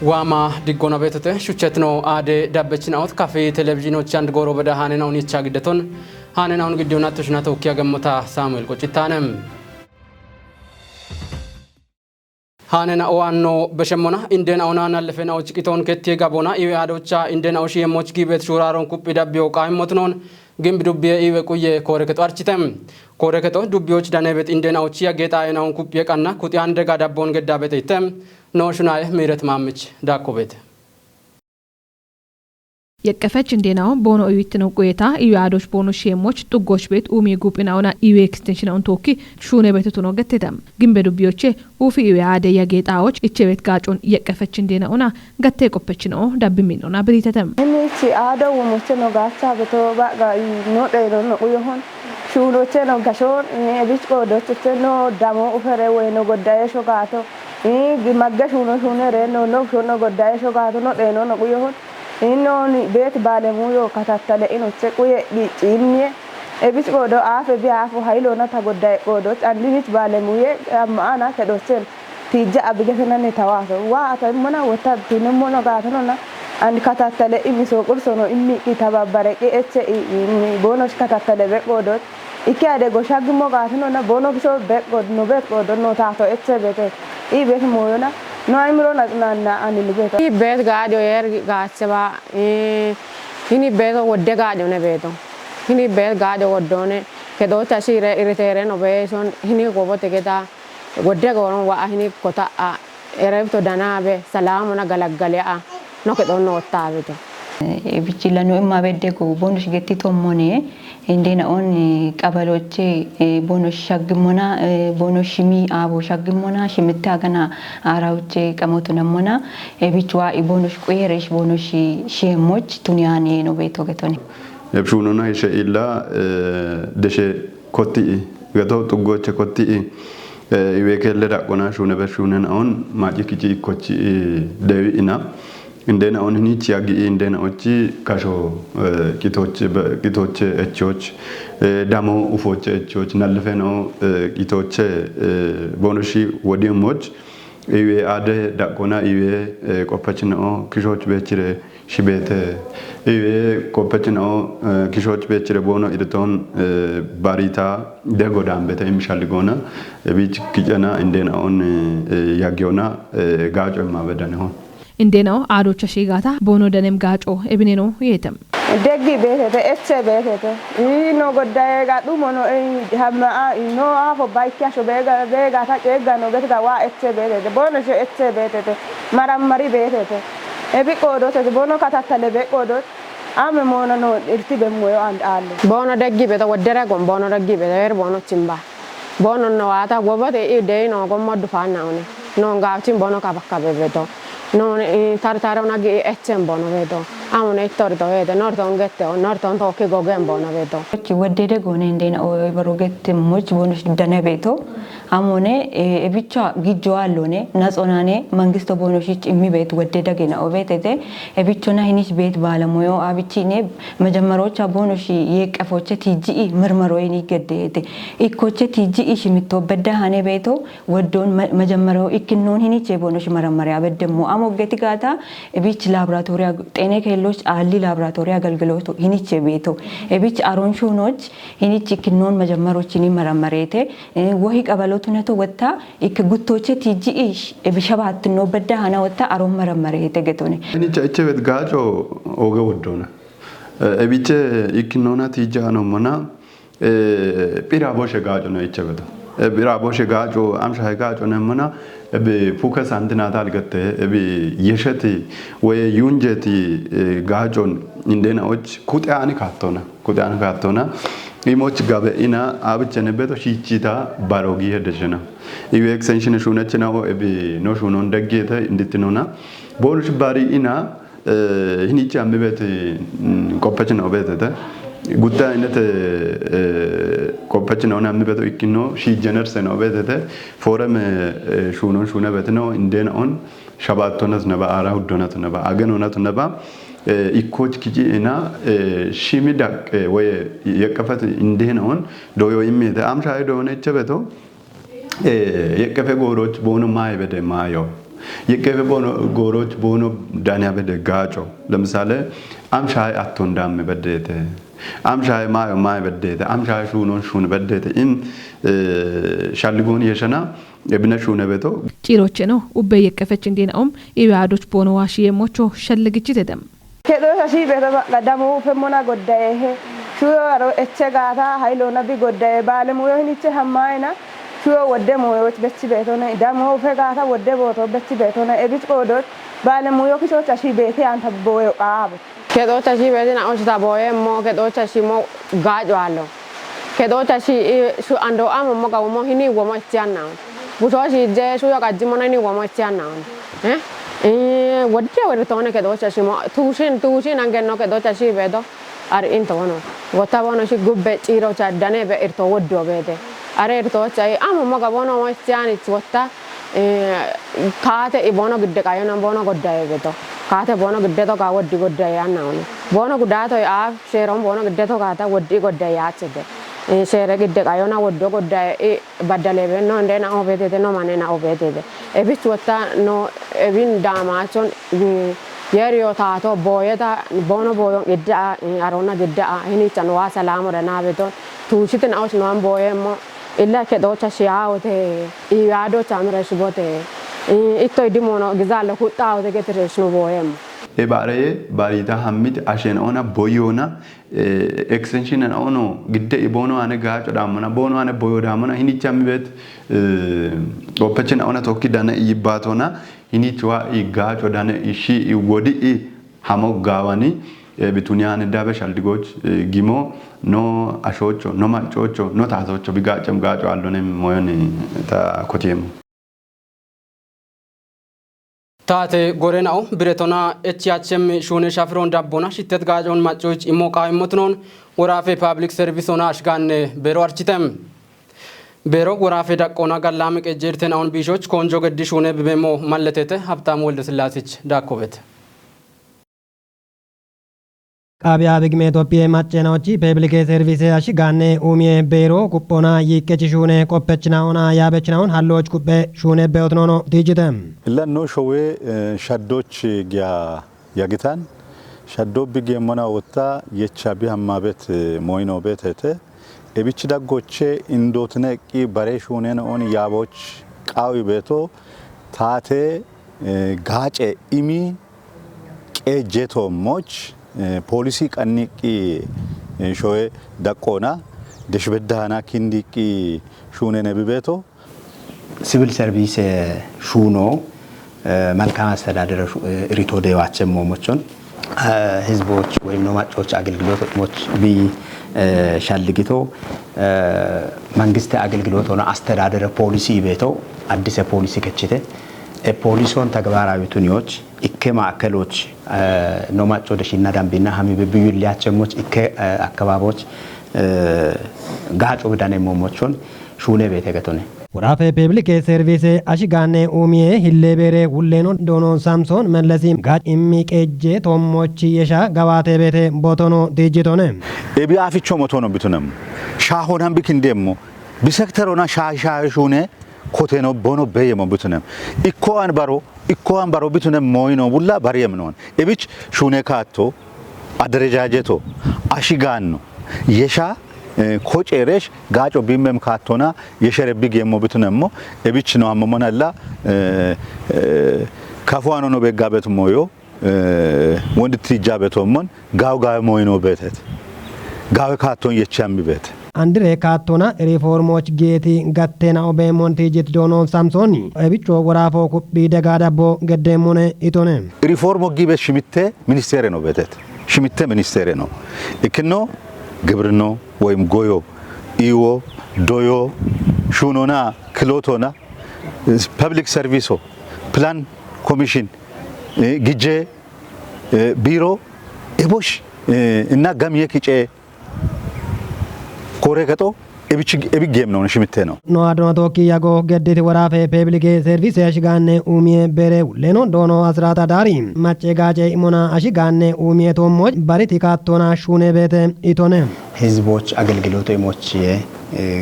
Wama digona betete shuchetno ade dabbechina ot Kafi Televizhiino chand goro bada Haanoo ni chagidaton Haanoo gidiona tushna tokiya gamota Samuel qochitanem Haanoo oanno beshemona indena onana lefena ochkiton kettie gabona iwe adocha indena oshi mochgi bet shuraron kuppi dabbiyo qaimotnon gimbi dubbiye iwe kuye koreketo architem koreketo dubbioch danebet indena ochiya getaayena on kuppiye qanna kuti ande ga dabbon gedabete item no shunaye miret mamich dakobet የቀፈች እንደናው ቦኖ እዩትነው ቆይታ ኢያዶች ቦኖ ሼሞች ጥጎች ቤት ኡሚ ጉጵናውና ኢዌ ኤክስቴንሽን ቶኪ ሹኔ ቤቱ ነው ገተተም ግን በዱቢዮቼ ኡፊ ኢያደ ያጌጣዎች እቼ ቤት ጋጮን የቀፈች እንደናውና ገተ ቆፈች ነው ዳብሚኖና ብሪተተም እቺ አደው ሞቼ ነው ጋቻ በተባ ጋይ ነው ደሮ ነው ቆየሆን ሹሎቼ ነው ጋሾን እቢስ ቆዶቼ ነው ዳሞ ኡፈሬ ወይ ነው ጎዳዬ ሾጋቶ ግማገሽ ነው ሹኔ ነው ነው ሾኖ ጎዳዬ ሾጋቶ ነው ደኖ ነው ቆየሆን Inoni bet balemuyo katattale inoche kuye bicinye ebis godo afe bi afu haylo na tagodda godo andinit balemuye amana kedosen tija abigena ne tawaso wa atamona wata tinmono gatona and katattale imiso qursono immi kitababare ke eche imi bonos katattale be godo ikade go shagmo gatona na bono so be godo no be godo no tato eche bete ibe moyona no imro na anilbeto I bet gadio yer gachba hini beto wodde gadio ne beto hini bet gadio woddone kedo tashire iritere no beson hini gobote keta wodde goron wa hini kota a erepto danabe salamu na galagale a no kedo no tabeto bichilano imma bedde go bonus getti tommone indena on qabaloche bonus shagmona bonus shimi abo shagmona shimitta gana arawche qamoto namona bichwa bonus queresh bonus shemoch tunyane no beto getoni ebshunona ishe illa deshe kotti gato tugoche kotti iwekelle daqona shune beshunen on majikiji kochi dewi ina indena on ni tiagi indena ochi kasho kitoche echoch damo ufoche echoch nalfeno kitoche bonoshi wodimoch iwe ade daqona iwe qopachino kishoch bechire shibete iwe qopachino kishoch bechire bono irton barita degodambete imshaligona bich kijana indena on yagiona gajo mabedane ho እንደናው አዶቻ ሺጋታ ቦኖ ደነም ጋጮ እብኔኖ የተም ደግ ቤተተ እቼ ቤተተ ኢኖ ጎዳዬ ጋዱ ሞኖ ሀማ ኢኖ አፎ ባይካሾ ቤጋ ታጨጋ ነው ቤተጋ ዋ እቼ ቤተተ ቦኖ እቼ ቤተተ ማራማሪ ቤተተ እቢ ቆዶተ ቦኖ ካታተለ ቤቆዶ አመ ሞኖ ነው እርቲ በሞዮ አንድ አለ ቦኖ ደግ ቤተ ወደረ ጎን ቦኖ ደግ ቤተ በር ቦኖ ቺምባ ቦኖ ነው አታ ጎበተ ኢዴይ ነው ጎመዱ ፋናውኔ ነው ጋብቺን ቦኖ ካባካ ቤቶ non tartare una eccem bono vedo amone torto vedo norton gette o norton toke gogen bono vedo ci wedede gone indena o barogette moch bonus dane veto amone ebicha gijjo allone natsonane mangisto bonus imi vet wedede gena o vetete ebichona hinis vet balamoyo abichine መጀመሮች bonus የቀፎች ቲጂ ምርመሮይን ይገደete ኢኮች ቲጂ ሽሚቶ በዳሃኔ ቤቶ ወዶን መጀመሪያው ኢክኖን hinis bonus መረመሪያ በደሞ አሞገቲ ጋታ እቢች ላብራቶሪያ ጤኔ ከሎች አሊ ላብራቶሪያ አገልግሎት hinis ቤቶ እቢች አሮንሾኖች hinis ኢክኖን መጀመሮችን ይመረመሬቴ ወሂ ቀበሎቱ ነቶ ወጣ ኢክ ጉቶች ቲጂ እቢሸባት ነው በዳሃና ወጣ አሮን መረመሬቴ ገቶኔ hinis እቸበት ጋጆ ኦገ ወዶና እቢች ኢክኖና ቲጂ ነው ሞና ፒራቦሽ ጋጆ ነው እቸበት ፒራቦሽ ጋጆ አምሻ ጋጆ ነው ሞና እቢ ፉከስ አንድናታል ገተ እቢ የሸቲ ወይ ዩንጀቲ ጋጆን እንደናዎች ኩጣኒ ካቶና ኢሞች ጋበኢና አብቸነበቶ ሺቺታ ባሮጊ ሄደሽና ኢዌ ኤክስቴንሽን ሹነችና እቢ ኖ ሹኖን ደጌተ እንድትኖና ቦኑሽ ባሪ ኢና hiኒቻ አምበት ቆፈችና በተተ ጉታ አይነት ቆፈችና እና አምበቶ ኢኪኖ ሺ ጀነርስ ነው በተተ ፎረም ሹኖን ሹነ በትነው እንደናውን ሸባቶነት ነባ አራ ሁዶነት ነባ አገኖነት ነባ ኢኮች ኪጂ እና ሺሚዳቅ ወይ የቀፈት እንደናውን ዶዮ ይሜተ አምሻይ ዶነ ቸበቶ የቀፈ ጎሮች ቦኑ ማይ በደ ማዮ የቀበ ቦኖ ጎሮች ቦኖ ዳንያ በደጋጮ ለምሳሌ አምሻይ አቶንዳም በደተ አምሻይ ማይ በደተ አምሻይ ሹኖን ሹን በደተ ኢን ሻልጎን የሸና የብነሹ ነበቶ ጭሮች ነው ኡበ የቀፈች እንዴናውም ኢባዶች ቦኖ ዋሽ የሞቾ ሸልግጭ ተደም ከዶ ሻሺ በተባ ቀዳሙ ፈሞና ጎዳዬ ሹዮ አሮ እቸጋታ ሃይሎና ቢ ጎዳዬ ባለሙዮ ህኒቸ ሀማይና ሹዮ ወደ ሞዮች በች ቤቶነ ዳሞ ፈጋታ ወደ ቦቶ በች ቤቶነ እብጭ ቆዶች ባለሙዮ ክሾች አሺ ቤቴ አንተ ቦዮ ቃብ ከዶች አሺ ቤቴና ኦችታ ቦዬ ሞ ከዶች አሺ ሞ ጋጆ አሎ ከዶች አሺ ሹ አንዶ አሞ ሞ ጋሞ ህኒ ወሞ ቻና ቡቶሽ ጀ ሹዮ ጋጅሞና ህኒ ወሞ ቻና ወደ ወርቶነ ከዶች አሺ ሞ ቱሽን አንገኖ ከዶች አሺ ቤዶ አር ኢንቶኖ ወታቦኖ ሺ ጉበ ጭሮች አዳኔ በእርቶ ወዶ ቤቴ አሬ እርቶች አይ አሞ ሞ ጋቦኖ ሞ ቻኒ ወታ ካተ ኢቦኖ ግደቃዮና ቦኖ ጎዳዬ ቤቶ ካተ ቦኖ ግደቶ ጋ ወዲ ጎዳዬ ያናው ቦኖ ጉዳቶ አፍ ሼሮን ቦኖ ግደቶ ጋታ ወዲ ጎዳዬ ያቸደ ሼረ ግደቃዮና ወዶ ጎዳዬ በደለበ ነው እንደና ኦቤቴ ነው ማነና ኦቤቴ እብች ወታ ነው እቢን ዳማቾን የሪዮ ታቶ ቦየታ ቦኖ ቦዮ ግዳ አሮና ግዳ እኒ ቻንዋ ሰላም ወደና ቤቶ ቱሽትን አውስ ነው ቦየሞ ኢላ ከዶቻ ሺያውቴ ኢያዶቻ ምረሽቦቴ ኢቶ ዲሞኖ ግዛለ ሁጣው ተገትረሽ ነው ቦየም ኤባሬ ባሪታ ሐሚት አሸን ኦና ቦዮና ኤክስቴንሽን ኦኖ ግደ ኢቦኖ አነ ጋጮ ዳመና ቦኖ አነ ቦዮ ዳመና ሂኒቻም ቤት ኦፐችን ኦና ቶኪ ዳነ ይባቶና ሂኒቻዋ ይጋጮ ዳነ እሺ ይወዲ ሐሞ ጋዋኒ ቢቱኒያን ዳበሻል ድጎች ጊሞ ኖ አሾቾ ኖ ማጮቾ ኖ ታቶቾ ቢጋጨም ጋጮ አሎኔም ሞዮኒ ታ ኮቲየም ታቴ ጎሬናው ብሬቶና ኤችያችም ሹኔ ሻፍሮን ዳቦና ሽተት ጋጆን ማጮች ኢሞቃ ኢሞትኖን ወራፌ ፓብሊክ ሰርቪስና አሽጋን ቤሮ አርችተም ቤሮ ወራፌ ዳቆና ጋላም ቀጀርተን አሁን ቢሾች ኮንጆ ገዲ ሹኔ በሞ ማለተተ ሀብታም ወልደ ስላሴች ዳኮበት ቃቢያ ቢግሜ ኢትዮጵያ ማጨናዎች ፐብሊክ ሰርቪስ አሽጋኔ ኡሚዬ ቤሮ ኩፖና ይቀጭ ሹኔ ቆፐችናውና ያበችናውን ሀሎች ኩበ ሹኔ በውትኖ ዲጂተም ለኖ ሾዌ ሸዶች ያግታን ሸዶ ቢገመና ወጣ የቻቢ ሀማበት ሞይኖ ቤተተ እብች ዳጎቼ እንዶትነቂ በሬ ሹኔ ነው ያቦች ቃዊ ቤቶ ታቴ ጋጬ ኢሚ ቀጀቶ ሞች ፖሊሲ ቀንቂ ሾዌ ዳቆና ደሽበዳና ኪንዲቂ ሹኔ ነብቤቶ ሲቪል ሰርቪስ ሹኖ መልካም አስተዳደር ሪቶ ደዋቸም ሞሞቾን ህዝቦች ወይም ነማጮች አገልግሎቶች ቢ ሻልግቶ መንግስት አገልግሎት ሆነ አስተዳደር ፖሊሲ ቤቶ አዲስ ፖሊሲ ከችተ ፖሊሶን ተግባራዊ ቱኒዎች ኢከማ አከሎች ኖማጮ ደሽና ዳምቢና ሀሚ በብዩ ሊያቸሞች ኢከ አካባቢዎች ጋጮ በዳኔ ሞሞቾን ሹኔ ቤተ ገቶነ ወራፌ ፐብሊክ ሰርቪስ አሽጋኔ ኡሚዬ ሂሌቤሬ ሁሌኖ ዶኖ ሳምሶን መለሲም ጋጭ ኢሚቀጀ ቶሞች የሻ ገባቴ ቤተ ቦቶኖ ዲጂቶነ ኤቢ አፊቾ ሞቶኖ ቢቱነም ሻሆናም ቢክንደሞ ቢሴክተሮና ሻሹኔ ኮቴኖ ቦኖ በየሞ ቢቱነም ኢኮአን ባሮ ቢቱነም ሞይኖ ቡላ ባሪየም ነው ኤቢች ሹኔ ካቶ አደረጃጀቶ አሽጋን ነው የሻ ኮጨሬሽ ጋጮ ቢመም ካቶና የሸረብግ የሞብቱነሞ እብች ነው አመሞናላ ካፏኖ ነው በጋበት ሞዮ ወንድ ትጃበቶሞን ጋው ሞይኖ ቤተት ጋው ካቶን የቻም ቤት አንድሬ ካቶና ሪፎርሞች ጌቲ ጋቴና ኦቤሞን ቲጂት ዶኖ ሳምሶኒ እብቾ ወራፎ ኩቢ ደጋዳቦ ገደሞነ ኢቶነ ሪፎርሞ ጊቤ ሽሚቴ ሚኒስቴር ነው ቤተት ሽሚቴ ሚኒስቴር ነው እክኖ ግብርኖ ወይም ጎዮ ኢዎ ዶዮ ሹኖና ክሎቶና ፐብሊክ ሰርቪሶ ፕላን ኮሚሽን ግጄ ቢሮ ኤቦሽ እና ጋምዬ ኪጬ ኮሬገጦ ኤቢጌም ነው ሽምቴ ነው ኖ አድኖ ቶኪ ያጎ ገዴት ወራፌ ፐብሊክ ሰርቪስ አሽጋኔ ኡሚዬ ቤሬ ሁሌኖ ዶኖ አስራታ ዳሪ ማጨጋጨ ኢሞና አሽጋኔ ኡሚዬ ቶሞች ባሪቲ ካቶና ሹኔ ቤተ ኢቶነ ህዝቦች አገልግሎት ኢሞች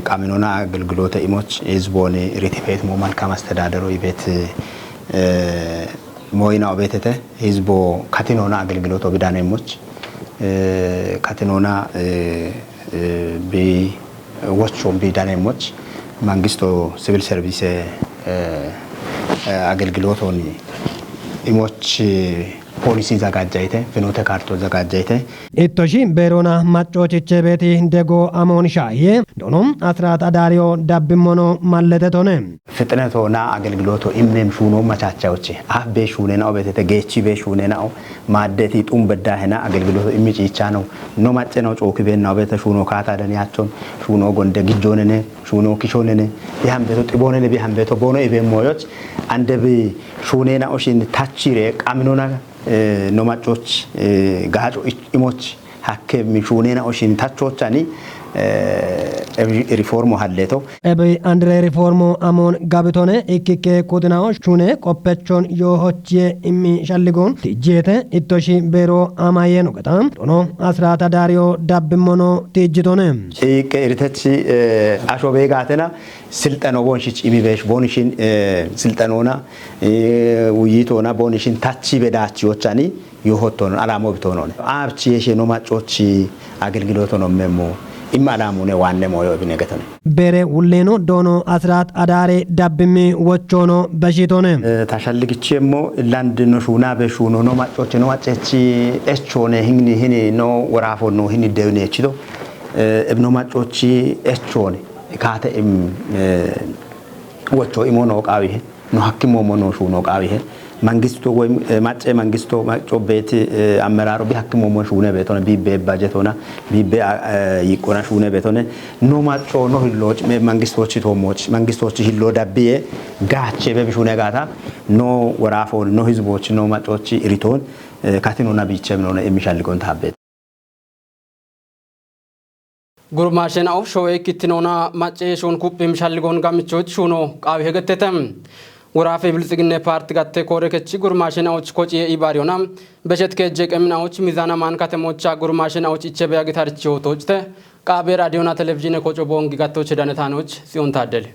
ቃሚኖና አገልግሎት ኢሞች ህዝቦን ሪቲፌት ሞ መልካም አስተዳደሩ ይቤት ሞይና ቤተተ ህዝቦ ካቲኖና አገልግሎት ቢዳኔሞች ካቲኖና ቢወቾም ቢዳኔሞች መንግስቶ ሲቪል ሰርቪስ አገልግሎቶን ኢሞች ፖሊሲ ዘጋጃይተ ፍኖተ ካርቶ ዘጋጃይተ ኢቶሺ ቤሮና ማጮችቼ ቤቲ ደጎ አሞንሻዬ ዶኖም አስራት አዳሪዮ ዳብሞኖ ማለተቶነ ፍጥነቶና አገልግሎቶ ኢምኔም ሹኖ መቻቻዎች አቤ ሹኔናው ቤተ ገቺ ቤሹኔናው ማደቲ ጡም በዳህና አገልግሎቶ ኢሚጪቻ ነው ኖ ማጨናው ጮክ ቤናው ቤተ ሹኖ ካታ ደንያቾን ሹኖ ጎንደ ግጆነነ ሹኖ ኪሾነነ ቢሃም ቤቶ ጥቦነነ ቢሃም ቤቶ ቦኖ ኢቤሞዮች አንደብ ሹኔናው ሽን ታቺሬ ቃምኖና ኖማጮች ጋጮ ኢሞች ሀከ ሚሹኔና ኦሽን ታቾቻኒ ሪፎርሙ ሀሌቶ ኤብ አንድሬ ሪፎርሙ አሞን ጋብቶነ ኢኪኬ ኩድናው ሹኔ ቆፔቾን ዮሆች ኢሚ ሻልጎን ትጄተ ኢቶሺ ቤሮ አማየ ነው ገጣም ዶኖ አስራታ ዳሪዮ ዳብሞኖ ትጅቶነ ኢከ ኢርተች አሾቤ ጋተና ስልጠኖ ቦንሽች ኢሚቤሽ ቦንሽን ስልጠኖና ውይይቶና ቦንሽን ታቺ በዳቺዎቻኒ ዮሆቶን አላሞ ብቶኖ አብቺ የሸኖ ማጮች አገልግሎቶ ነው መሞ ኢማላሙኔ ዋነ ሞዮ ቢነገተነ ቤሬ ውሌኖ ዶኖ አስራት አዳሬ ዳብሚ ወቾኖ በሺቶነ ታሻልግቼሞ ላንድ ነው ሹና በሹኖ ነው ማጮች ነው ማጨቺ ኤቾነ ህኒ ነው ወራፎ ነው ህኒ ደውኔችቶ እብኖ ማጮች ኤቾነ ካተ ወቾ ኢሞኖ ቃዊሄ ነው ሐኪሞ ሞኖ ሹኖ ቃዊሄ መንግስቱ ወይ ማጨ መንግስቱ ማጮ ቤት አመራሩ ቢሐክሞ ሞን ሹነ ቤቶነ ቢቤ ባጀቶና ቢቤ ይቆና ሹነ ቤቶነ ኖ ማጮ ነው ህሎች መንግስቶች ቶሞች መንግስቶች ህሎ ዳብዬ ጋቼ በቢሹነ ጋታ ኖ ወራፎ ነው ህዝቦች ነው ማጮች ሪቶን ካቲኖና ቢቸም ነው የሚሻልቆን ታበት ጉርማሽን አው ሾይ ኪትኖና ማጨ ሾን ኩፕ የሚሻልቆን ጋምቾች ሹኖ ቃዊ ሄገተተም ወራፌ ብልጽግና ፓርቲ ጋተ ኮረከቺ ጉርማሽናዎች ኮጪ ኢባሪዮና በሸት ከጀቀምናዎች ሚዛና ማን ከተሞቻ ጉርማሽናዎች ኢቸበያ ጊታርቺው ቶጭተ ቃቤ ራዲዮና ቴሌቪዥን ኮጮ ቦንግ ጋቶች ዳነታኖች ሲሆን ታደለ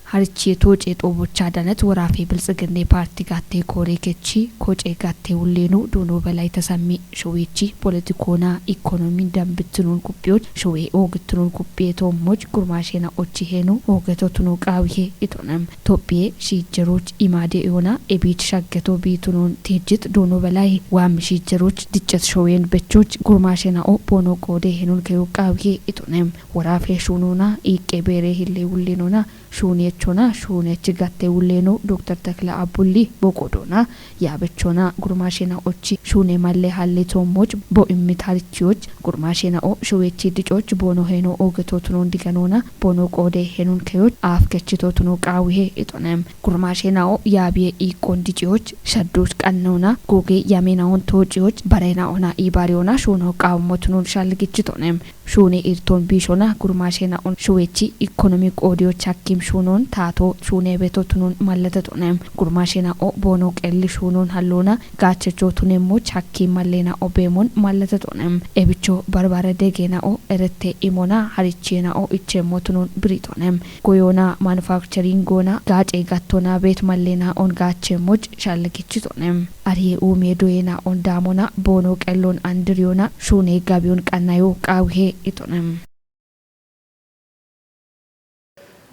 ሀርቺ ቶጭ ጦቦቻ ዳነት ወራፌ ብልጽግና ፓርቲ ጋቴ ኮረከቺ ኮጬ ጋቴ ውሌኑ ዶኖ በላይ ተሰሚ ሾዌቺ ፖለቲኮና ኢኮኖሚ ደምብትኑን ኩፒዮች ሾዌ ኦግትኑን ኩፒየቶሞች ጉርማሽና ኦቺ ሄኑ ኦገቶቱኑ ቃዊሄ ኢቶነም ቶፒዬ ሺጀሮች ኢማዴ ዮና ኤቢት ሻገቶ ቢቱኑን ቴጅት ዶኖ በላይ ዋም ሺጀሮች ድጨት ሾዌን በቾች ጉርማሽና ኦ ቦኖ ቆዴ ሄኑን ከዩቃዊሄ ኢቶነም ወራፌ ሹኑና ኢቄቤሬ ሂሌ ውሌኑና ሹኔቾና ሹኔች ጋቴ ውሌኑ ዶክተር ተክለ አቡሊ ቦቆዶና ያበቾና ጉርማሽና ኦቺ ሹኔ ማለ ሀሌቶሞች ቦኢሚታርቺዎች ጉርማሽና ኦ ሾዌቺ ድጮች ቦኖ ሄኖ ኦገቶቱኑ እንዲገኖና ቦኖ ቆዴ ሄኑን ከዮች አፍከችቶቱኑ ቃዊሄ ኢጦነም ጉርማሽና ኦ ያቢየ ኢቆንዲጪዎች ሸዶች ቀነውና ጎጌ ያሜናውን ቶጪዎች በሬናኦና ኢባሪዮና ሹኖ ቃውሞቱኑን ሻልግችቶነም ሹኔ ኢርቶን ቢሾና ጉርማሽና ኦን ሾዌቺ ኢኮኖሚ ቆዲዎች ሐኪም ሹኖን ታቶ ሹኔ ቤቶቱኑን ማለተቶነም ጉርማሽና ኦ ቦኖ ቀል ሹኖን ሀሎና ጋቸቾቱን ሞች ሐኪም ማለና ኦ ቤሞን ማለተቶነም ኤብቾ ባርባረ ደጌና ኦ ኤረቴ ኢሞና ሀሪቼና ኦ ኢቼሞቱኑን ብሪቶነም ጎዮና ማኑፋክቸሪንግ ጎና ጋጬ ጋቶና ቤት ማለና ኦን ጋቸሞች ሻለኪችቶነም አሪ ኡሜዶና ኦን ዳሞና ቦኖ ቀሎን አንድሪዮና ሹኔ ጋቢዮን ቀናዮ ቃውሄ ኢቶነም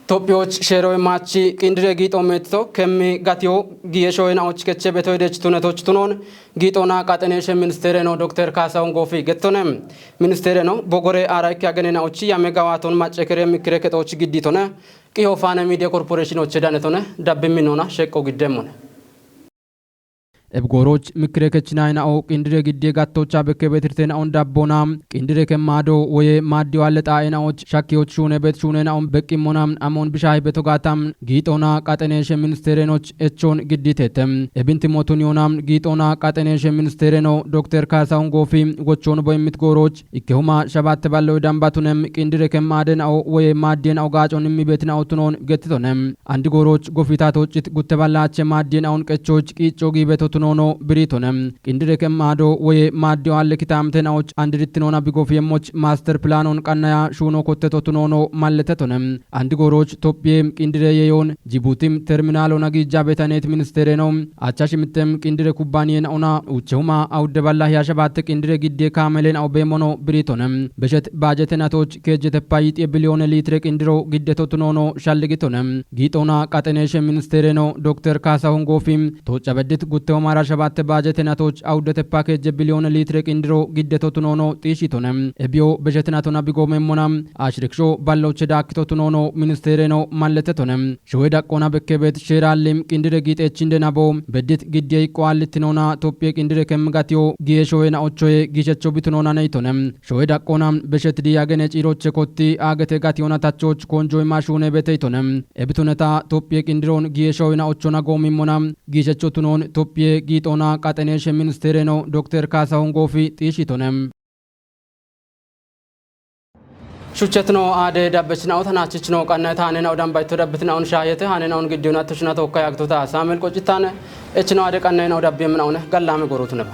ኢትዮጵያዎች ሼሮይ ማቺ ቅንድሬ ጊጦ ሜትቶ ከሚ ጋቲዮ ጊየሾይናዎች ከቸ በተወደች ቱነቶች ቱኖን ጊጦና ቃጠኔሽ ሚኒስቴር ነው ዶክተር ካሳውን ጎፊ ገቶነም ሚኒስቴር ነው ቦጎሬ አራኪ ያገነናዎች ያመጋዋቶን ማጨከረ ምክረ ከጦች ግዲቶነ ቂዮፋና ሚዲያ ኮርፖሬሽኖች ዳነቶነ ዳብሚኖና ሸቆ ግደሞነ ኤብጎሮች ምክረ ከችናይና ኦ ቅንድሬ ግዴ ጋቶቻ በከበትርቴና ኦን ዳቦና ቅንድሬ ከማዶ ወይ ማዲው አለጣይናዎች ሻኪዎች ሹነ ቤት ሹነና ኦን በቂሞናም አሞን ብሻይ በተጋታም ጊጦና ቃጠኔሽ ሚኒስቴርኖች እቾን ግዲቴተም ኤብንት ሞቱኒዮናም ጊጦና ቃጠኔሽ ሚኒስቴር ነው ዶክተር ካሳውን ጎፊ ጎቾን በሚትጎሮች ኢከሁማ ሸባት ባለው ዳምባቱንም ቅንድሬ ከማደና ኦ ወይ ማዲን አውጋጮን የሚቤትና ኦቱኖን ገትቶነም አንድ ጎሮች ጎፊታቶች ጉተባላቸ ማዲን አውን ቀቾች ቂጮ ጊበቶቱ ቶቶኖኖ ብሪቶነም ቅንድረ ከማዶ ወይ ማዲዮ አለ ኪታምተናዎች አንድ ሪትኖና ቢጎፊየሞች ማስተር ፕላኖን ቀናያ ሹኖ ኮተቶቶኖኖ ማለተቶነም አንድ ጎሮች ኢትዮጵያም ቅንድረ የዮን ጅቡቲም ተርሚናል ሆና ጊጃ ቤታኔት ሚኒስቴር ነው አቻሽምተም ቅንድረ ኩባንያን ኦና ውቸውማ አውደባላ ያሸባት ቅንድረ ጊዴ ካመለን አው በሞኖ ብሪቶነም በሸት ባጀተናቶች ከጀተፓይት የቢሊዮን ሊትር ቅንድሮ ጊደቶቶኖኖ ሻልጊቶነም ጊጦና ቃጠኔሽ ሚኒስቴር ነው ዶክተር ካሳሁን ጎፊም ተወጨበድት ጉተው ማራ ሸባት ባጀተናቶች አውደተ ፓኬጅ ቢሊዮን ሊትር ቅንድሮ ጊደቶቶኖኖ ጢሽቶነም እቢዮ በጀተናቶና ቢጎመሞናም አሽርክሾ ባለው ቸዳክቶቶኖኖ ሚኒስቴር ነው ማለተቶነም ሸወዳ ቆና በከበት ሼራለም ቅንድረ ጊጤች እንደናቦ በድት ግዴ ይቋልትኖና ኢትዮጵያ ቅንድረ ከምጋቲዮ ጊየሾና ኦቾዬ ጊሸቾ ቢትኖና ነይቶነም ሸወዳ ቆና በሸት ዲያገነ ጪሮች ኮቲ አገተ ጋቲዮና ታቾች ኮንጆ ማሹነ በተይቶነም እብቱነታ ኢትዮጵያ ቅንድሮን ጊየሾና ኦቾና ጎሚሞናም ጊሸቾ ቱኖን ኢትዮጵያ ጊጦና ቃጠኔሽ ሚኒስቴር ነው ዶክተር ካሳሁን ጎፊ ጢሽቶነም ሹቸትኖ አደ ዳበችናው ተናችችኖ ቀናታ አነናው ዳምባይቶ ዳብትናውን ሻየተ አነናውን ግዲውና ተሽና ተወካይ አክቶታ ሳሙኤል ቆጭታነ እችኖ አደ ቀናናው ዳብ የምናውነ ጋላም ጎሮት ነባ